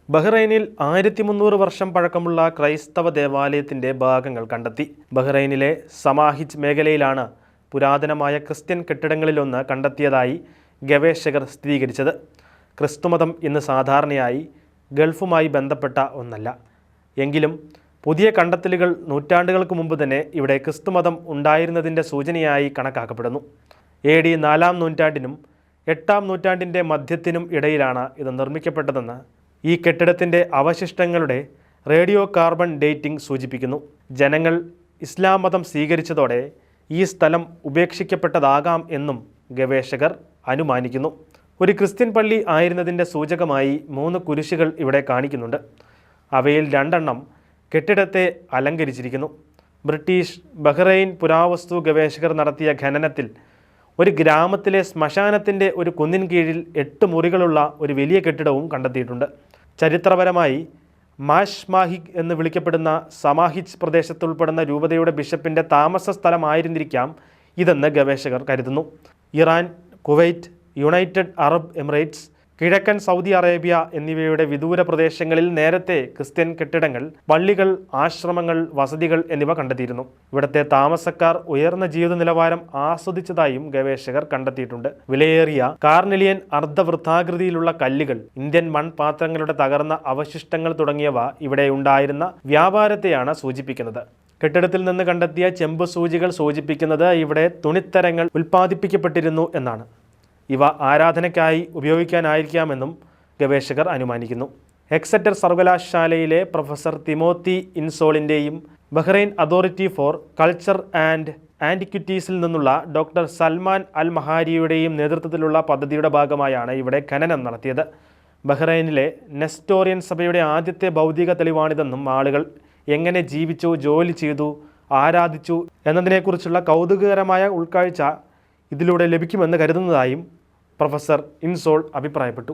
ബഹ്റൈനിൽ 1300 വർഷം പഴക്കമുള്ള ക്രൈസ്തവ ദേവാലയത്തിൻ്റെ ഭാഗങ്ങൾ കണ്ടെത്തി. ബഹ്റൈനിലെ സമാഹിജ് മേഖലയിലാണ് പുരാതനമായ ക്രിസ്ത്യൻ കെട്ടിടങ്ങളിലൊന്ന് കണ്ടെത്തിയതായി ഗവേഷകർ സ്ഥിരീകരിച്ചത്. ക്രിസ്തുമതം ഇന്ന് സാധാരണയായി ഗൾഫുമായി ബന്ധപ്പെട്ട ഒന്നല്ല. എങ്കിലും പുതിയ കണ്ടെത്തലുകൾ നൂറ്റാണ്ടുകൾക്ക് മുമ്പ് തന്നെ ഇവിടെ ക്രിസ്തുമതം ഉണ്ടായിരുന്നതിൻ്റെ സൂചനയായി കണക്കാക്കപ്പെടുന്നു. AD 4-ാം നൂറ്റാണ്ടിനും 8-ാം നൂറ്റാണ്ടിൻ്റെ മധ്യത്തിനും ഇടയിലാണ് ഇത് നിർമ്മിക്കപ്പെട്ടതെന്ന് ഈ കെട്ടിടത്തിൻ്റെ അവശിഷ്ടങ്ങളുടെ റേഡിയോ കാർബൺ ഡേറ്റിംഗ് സൂചിപ്പിക്കുന്നു. ജനങ്ങൾ ഇസ്ലാം മതം സ്വീകരിച്ചതോടെ ഈ സ്ഥലം ഉപേക്ഷിക്കപ്പെട്ടതാകാം എന്നും ഗവേഷകർ അനുമാനിക്കുന്നു. ഒരു ക്രിസ്ത്യൻ പള്ളി ആയിരുന്നതിൻ്റെ സൂചകമായി 3 കുരിശുകൾ ഇവിടെ കാണിക്കുന്നുണ്ട്. അവയിൽ 2 എണ്ണം കെട്ടിടത്തെ അലങ്കരിച്ചിരിക്കുന്നു. ബ്രിട്ടീഷ് ബഹ്റൈൻ പുരാവസ്തു ഗവേഷകർ നടത്തിയ ഖനനത്തിൽ ഒരു ഗ്രാമത്തിലെ ശ്മശാനത്തിൻ്റെ ഒരു കുന്നിൻ കീഴിൽ 8 മുറികളുള്ള ഒരു വലിയ കെട്ടിടവും കണ്ടെത്തിയിട്ടുണ്ട്. ചരിത്രപരമായി മാഷ്മാഹിഗ് എന്ന് വിളിക്കപ്പെടുന്ന സമാഹിജ് പ്രദേശത്തുൾപ്പെടുന്ന രൂപതയുടെ ബിഷപ്പിൻ്റെ താമസ സ്ഥലമായിരുന്നിരിക്കാം ഇതെന്ന് ഗവേഷകർ കരുതുന്നു. Iran, Kuwait, United Arab Emirates, കിഴക്കൻ സൗദി അറേബ്യ എന്നിവയുടെ വിദൂര പ്രദേശങ്ങളിൽ നേരത്തെ ക്രിസ്ത്യൻ കെട്ടിടങ്ങൾ, പള്ളികൾ, ആശ്രമങ്ങൾ, വസതികൾ എന്നിവ കണ്ടെത്തിയിരുന്നു. ഇവിടുത്തെ താമസക്കാർ ഉയർന്ന ജീവിത നിലവാരം ആസ്വദിച്ചതായും ഗവേഷകർ കണ്ടെത്തിയിട്ടുണ്ട്. വിലയേറിയ കാർനെലിയൻ അർദ്ധവൃത്താകൃതിയിലുള്ള കല്ലുകൾ, ഇന്ത്യൻ മൺപാത്രങ്ങളുടെ തകർന്ന അവശിഷ്ടങ്ങൾ തുടങ്ങിയവ ഇവിടെ ഉണ്ടായിരുന്ന വ്യാപാരത്തെയാണ് സൂചിപ്പിക്കുന്നത്. കെട്ടിടത്തിൽ നിന്ന് കണ്ടെത്തിയ ചെമ്പ് സൂചികൾ സൂചിപ്പിക്കുന്നത് ഇവിടെ തുണിത്തരങ്ങൾ ഉൽപ്പാദിപ്പിക്കപ്പെട്ടിരുന്നു എന്നാണ്. ഇവ ആരാധനയ്ക്കായി ഉപയോഗിക്കാനായിരിക്കാമെന്നും ഗവേഷകർ അനുമാനിക്കുന്നു. എക്സറ്റർ സർവകലാശാലയിലെ പ്രൊഫസർ തിമോത്തി ഇൻസോളിൻ്റെയും Bahrain authority for culture and ആൻറ്റിക്വിറ്റീസിൽ നിന്നുള്ള ഡോക്ടർ സൽമാൻ അൽ മഹാരിയുടെയും നേതൃത്വത്തിലുള്ള പദ്ധതിയുടെ ഭാഗമായാണ് ഇവിടെ ഖനനം നടത്തിയത്. ബഹ്റൈനിലെ നെസ്റ്റോറിയൻ സഭയുടെ ആദ്യത്തെ ഭൗതിക തെളിവാണിതെന്നും ആളുകൾ എങ്ങനെ ജീവിച്ചു, ജോലി ചെയ്തു, ആരാധിച്ചു എന്നതിനെക്കുറിച്ചുള്ള കൗതുകകരമായ ഉൾക്കാഴ്ച ഇതിലൂടെ ലഭിക്കുമെന്ന് കരുതുന്നതായും പ്രൊഫസർ ഇൻസോൾ അഭിപ്രായപ്പെട്ടു.